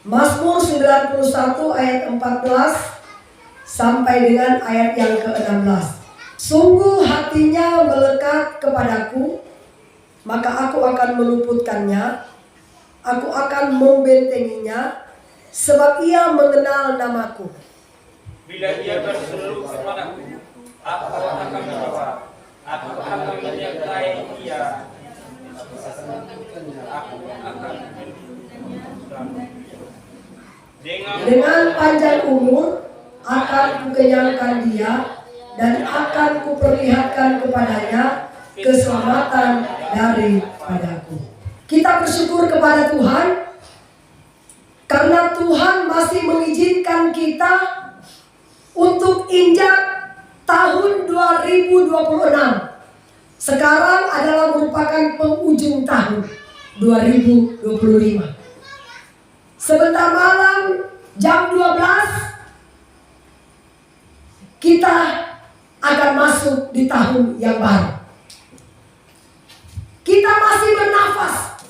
Mazmur 91 ayat 14 sampai dengan ayat yang ke-16. Sungguh hatinya melekat kepadaku, maka aku akan meluputkannya, aku akan membentenginya, sebab ia mengenal namaku. Bila ia berseru kepadaku, aku akan menjawab, aku akan menyertai dia, aku akan dengan panjang umur akan kukenyangkan dia, dan akan kuperlihatkan kepadanya keselamatan daripadaku. Kita bersyukur kepada Tuhan karena Tuhan masih mengizinkan kita untuk injak tahun 2026. Sekarang adalah merupakan penghujung tahun 2025. Sebentar malam jam 12 kita akan masuk di tahun yang baru. Kita masih bernafas.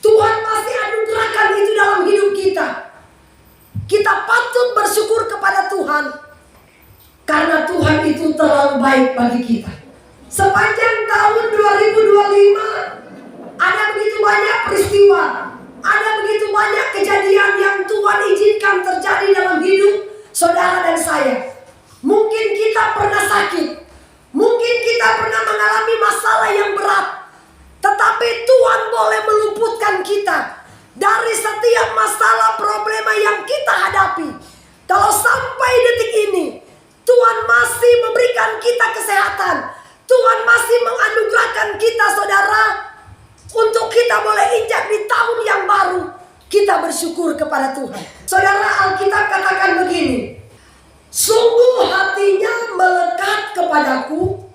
Tuhan masih anugerahkan itu dalam hidup kita. Kita patut bersyukur kepada Tuhan karena Tuhan itu terlalu baik bagi kita. Sepanjang tahun 2025 ada begitu banyak peristiwa, ada begitu banyak kejadian yang Tuhan izinkan terjadi dalam hidup saudara dan saya. Mungkin kita pernah sakit, mungkin kita pernah mengalami masalah yang berat, tetapi Tuhan boleh meluputkan kita dari setiap masalah problema yang kita hadapi. Kalau sampai detik ini Tuhan masih memberikan kita kesehatan, Tuhan masih menganugerahkan kita saudara, untuk kita boleh injak di tahun yang baru, kita bersyukur kepada Tuhan. Saudara, Alkitab katakan begini, sungguh hatinya melekat kepadaku,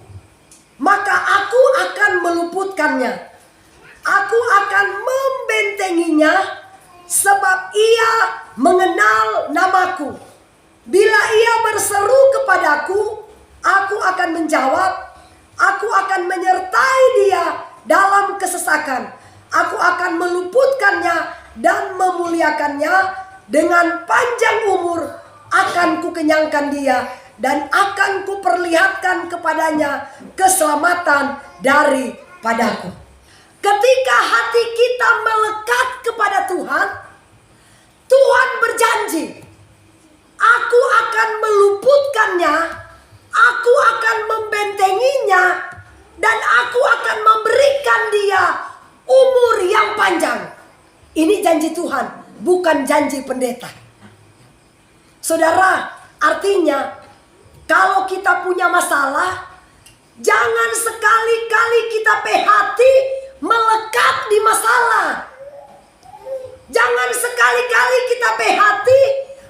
maka aku akan meluputkannya, aku akan membentenginya, sebab ia mengenal namaku. Bila ia berseru kepadaku, aku akan menjawab, aku akan menyertai dia dalam kesesakan. Aku akan meluputkannya dan memuliakannya. Dengan panjang umur akan kukenyangkan dia, dan akan kuperlihatkan kepadanya keselamatan daripadaku. Ketika hati kita melekat kepada Tuhan, Tuhan berjanji, aku akan meluputkannya, aku akan membentenginya, dan aku akan memberikan dia umur yang panjang. Ini janji Tuhan, bukan janji pendeta. Saudara, artinya kalau kita punya masalah, jangan sekali-kali kita hati melekat di masalah. Jangan sekali-kali kita hati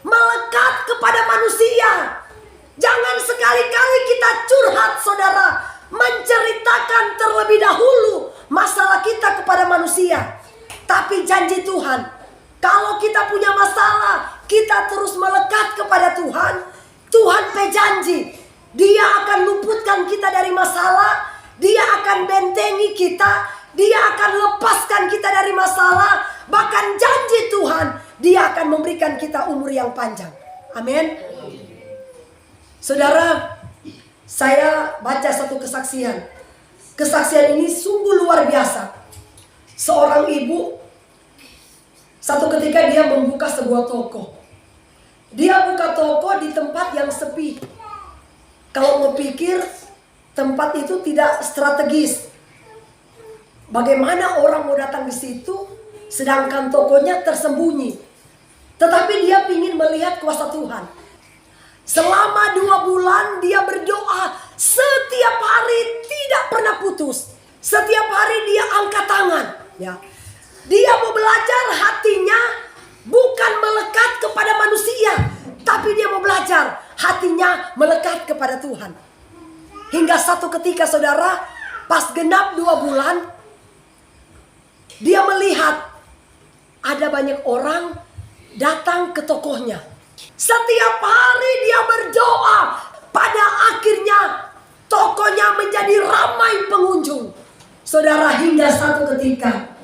melekat kepada manusia. Jangan sekali-kali kita curhat saudara, menceritakan terlebih dahulu masalah kita kepada manusia. Tapi janji Tuhan, kalau kita punya masalah, kita terus melekat kepada Tuhan. Tuhan berjanji, dia akan luputkan kita dari masalah, dia akan bentengi kita, dia akan lepaskan kita dari masalah. Bahkan janji Tuhan, dia akan memberikan kita umur yang panjang. Amin. Saudara, saya baca satu kesaksian. Kesaksian ini sungguh luar biasa. Seorang ibu, satu ketika dia membuka sebuah toko. Dia buka toko di tempat yang sepi. Kalau mau pikir, tempat itu tidak strategis. Bagaimana orang mau datang di situ, sedangkan tokonya tersembunyi. Tetapi dia ingin melihat kuasa Tuhan. Selama 2 bulan dia berdoa setiap hari, tidak pernah putus. Setiap hari dia angkat tangan. Ya. Dia mau belajar hatinya bukan melekat kepada manusia, tapi dia mau belajar hatinya melekat kepada Tuhan. Hingga satu ketika saudara, pas genap 2 bulan, dia melihat ada banyak orang datang ke tokonya. Setiap hari dia berdoa, pada akhirnya tokonya menjadi ramai pengunjung. Saudara, hingga satu ketika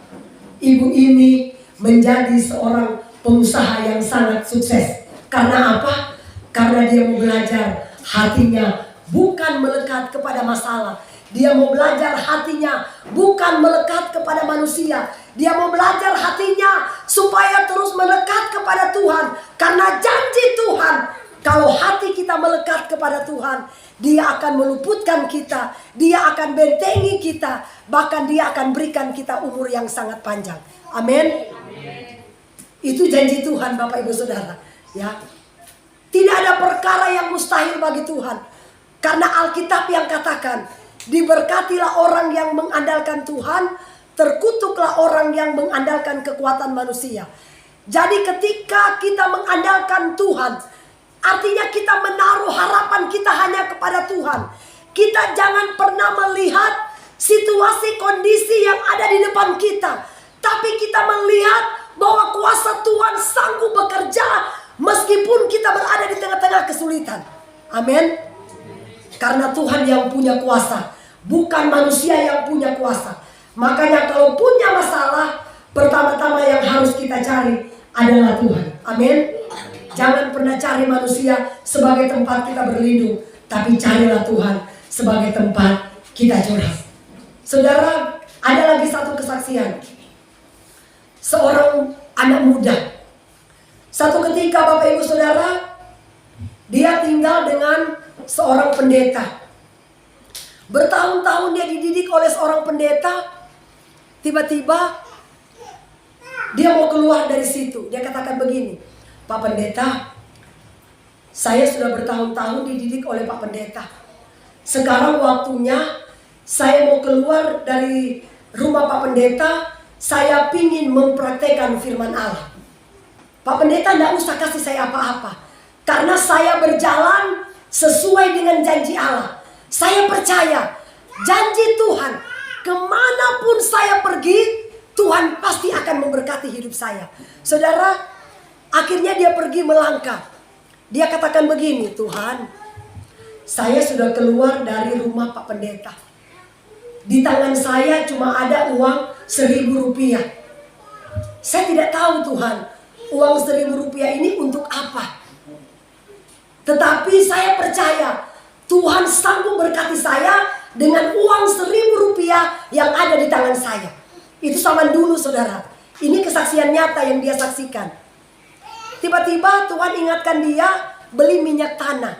ibu ini menjadi seorang pengusaha yang sangat sukses. Karena apa? Karena dia mau belajar hatinya bukan melekat kepada masalah. Dia mau belajar hatinya bukan melekat kepada manusia. Dia mau belajar hatinya supaya terus melekat kepada Tuhan. Karena janji Tuhan, kalau hati kita melekat kepada Tuhan, Dia akan meluputkan kita, Dia akan bentengi kita, bahkan Dia akan berikan kita umur yang sangat panjang. Amin. Itu janji Tuhan, Bapak Ibu Saudara. Ya, tidak ada perkara yang mustahil bagi Tuhan. Karena Alkitab yang katakan, diberkatilah orang yang mengandalkan Tuhan, terkutuklah orang yang mengandalkan kekuatan manusia. Jadi ketika kita mengandalkan Tuhan, artinya kita menaruh harapan kita hanya kepada Tuhan. Kita jangan pernah melihat situasi kondisi yang ada di depan kita, tapi kita melihat bahwa kuasa Tuhan sanggup bekerja meskipun kita berada di tengah-tengah kesulitan. Amin. Karena Tuhan yang punya kuasa, bukan manusia yang punya kuasa. Makanya kalau punya masalah, pertama-tama yang harus kita cari adalah Tuhan. Amin. Jangan pernah cari manusia sebagai tempat kita berlindung, tapi carilah Tuhan sebagai tempat kita curhat. Saudara, ada lagi satu kesaksian. Seorang anak muda. Satu ketika Bapak Ibu Saudara, dia tinggal dengan seorang pendeta. Bertahun-tahun dia dididik oleh seorang pendeta. Tiba-tiba dia mau keluar dari situ. Dia katakan begini, Pak Pendeta, saya sudah bertahun-tahun dididik oleh Pak Pendeta. Sekarang waktunya saya mau keluar dari rumah Pak Pendeta. Saya ingin mempraktekkan firman Allah. Pak Pendeta tidak usah kasih saya apa-apa, karena saya berjalan sesuai dengan janji Allah. Saya percaya janji Tuhan, kemanapun saya pergi, Tuhan pasti akan memberkati hidup saya. Saudara, akhirnya dia pergi melangkah. Dia katakan begini, Tuhan, saya sudah keluar dari rumah Pak Pendeta. Di tangan saya cuma ada uang 1.000 rupiah. Saya tidak tahu Tuhan, uang 1.000 rupiah ini untuk apa. Tetapi saya percaya Tuhan sanggup berkati saya dengan uang 1.000 rupiah yang ada di tangan saya. Itu zaman dulu saudara. Ini kesaksian nyata yang dia saksikan. Tiba-tiba Tuhan ingatkan dia beli minyak tanah.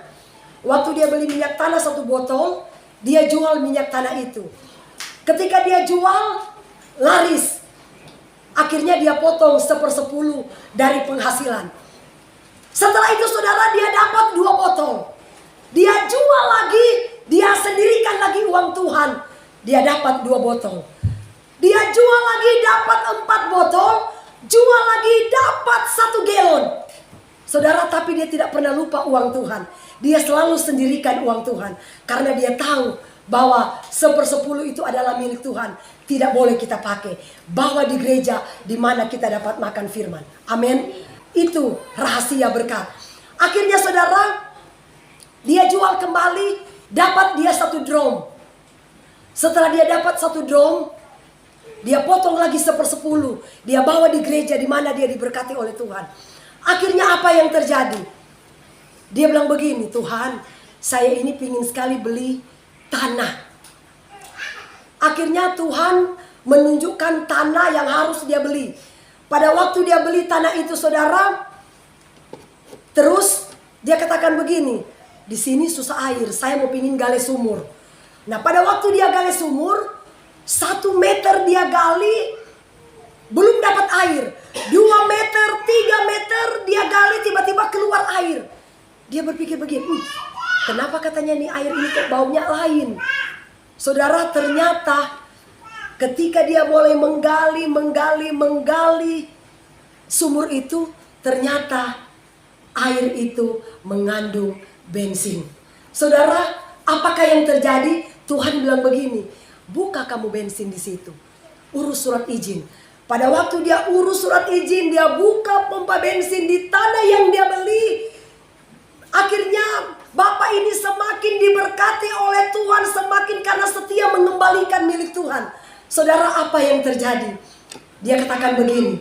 Waktu dia beli minyak tanah 1 botol, dia jual minyak tanah itu. Ketika dia jual, laris. Akhirnya dia potong 1/10 dari penghasilan. Setelah itu saudara, dia dapat 2 botol. Dia jual lagi, dia sendirikan lagi uang Tuhan. Dia dapat 2 botol. Dia jual lagi, dapat 4 botol. Jual lagi, dapat 1 galon. Saudara, tapi dia tidak pernah lupa uang Tuhan. Dia selalu sendirikan uang Tuhan. Karena dia tahu bahwa 1/10 itu adalah milik Tuhan. Tidak boleh kita pakai. Bawa di gereja di mana kita dapat makan firman. Amin. Itu rahasia berkat. Akhirnya saudara, dia jual kembali, dapat dia 1 drum. Setelah dia dapat 1 drum, dia potong lagi 1/10. Dia bawa di gereja di mana dia diberkati oleh Tuhan. Akhirnya apa yang terjadi? Dia bilang begini, Tuhan, saya ini pingin sekali beli tanah. Akhirnya Tuhan menunjukkan tanah yang harus dia beli. Pada waktu dia beli tanah itu saudara, terus dia katakan begini, di sini susah air, saya mau pingin gali sumur. Nah pada waktu dia gali sumur, 1 meter dia gali, belum dapat air. 2 meter, 3 meter dia gali, tiba-tiba keluar air. Dia berpikir begini, kenapa katanya nih air ini kok baunya lain? Saudara, ternyata ketika dia mulai menggali sumur itu, ternyata air itu mengandung bensin. Saudara, apakah yang terjadi? Tuhan bilang begini, buka kamu bensin di situ, urus surat izin. Pada waktu dia urus surat izin, dia buka pompa bensin di tanah yang dia beli. Akhirnya Bapak ini semakin diberkati oleh Tuhan, semakin karena setia mengembalikan milik Tuhan. Saudara, apa yang terjadi? Dia katakan begini,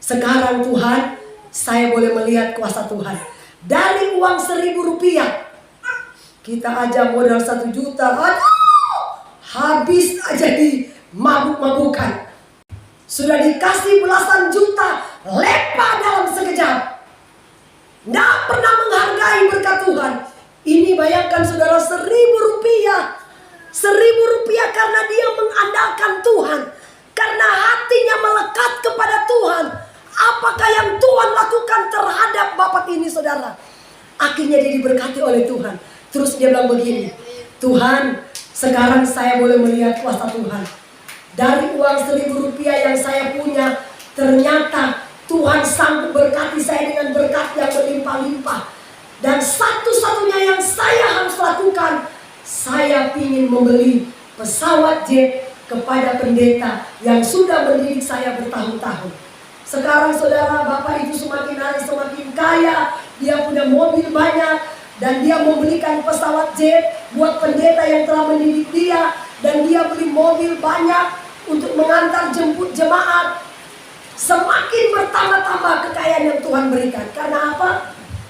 Sekarang Tuhan, saya boleh melihat kuasa Tuhan. Dari uang 1.000 rupiah, kita aja modal 1 juta, aduh, habis aja di mabuk-mabukan. Sudah dikasih belasan juta, lepas dalam sekejap. Nggak pernah menghargai berkat Tuhan. Ini bayangkan saudara, 1.000 rupiah. 1.000 rupiah karena dia mengandalkan Tuhan. Karena hatinya melekat kepada Tuhan. Apakah yang Tuhan lakukan terhadap bapak ini saudara? Akhirnya dia diberkati oleh Tuhan. Terus dia bilang begini, Tuhan, sekarang saya boleh melihat kuasa Tuhan. Dari uang 1.000 rupiah yang saya punya, ternyata Tuhan sanggup berkati saya dengan berkat yang berlimpah-limpah. Dan satu-satunya yang saya harus lakukan, saya ingin membeli pesawat jet kepada pendeta yang sudah mendidik saya bertahun-tahun. Sekarang saudara, bapak itu semakin hari semakin kaya, dia punya mobil banyak, dan dia membelikan pesawat jet buat pendeta yang telah mendidik dia, dan dia beli mobil banyak untuk mengantar jemput jemaat. Semakin bertambah-tambah kekayaan yang Tuhan berikan. Karena apa?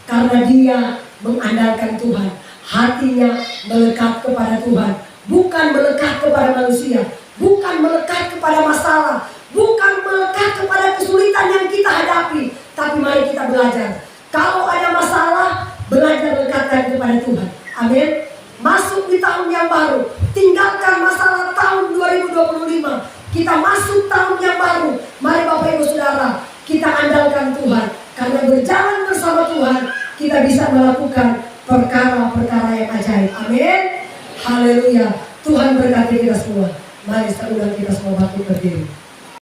Karena dia mengandalkan Tuhan. Hatinya melekat kepada Tuhan, bukan melekat kepada manusia, bukan melekat kepada masalah, bukan melekat kepada kesulitan yang kita hadapi. Tapi mari kita belajar. Kalau ada masalah, belajar lekatkan kepada Tuhan. Amin. Masuk di tahun yang baru, tinggalkan masalah tahun 2025. Kita masuk tahun yang baru. Mari Bapak Ibu Saudara, kita andalkan Tuhan. Karena berjalan bersama Tuhan, kita bisa melakukan perkara-perkara yang ajaib. Amin. Haleluya. Tuhan berkati kita semua. Mari sekarang kita semua bangkit berdiri.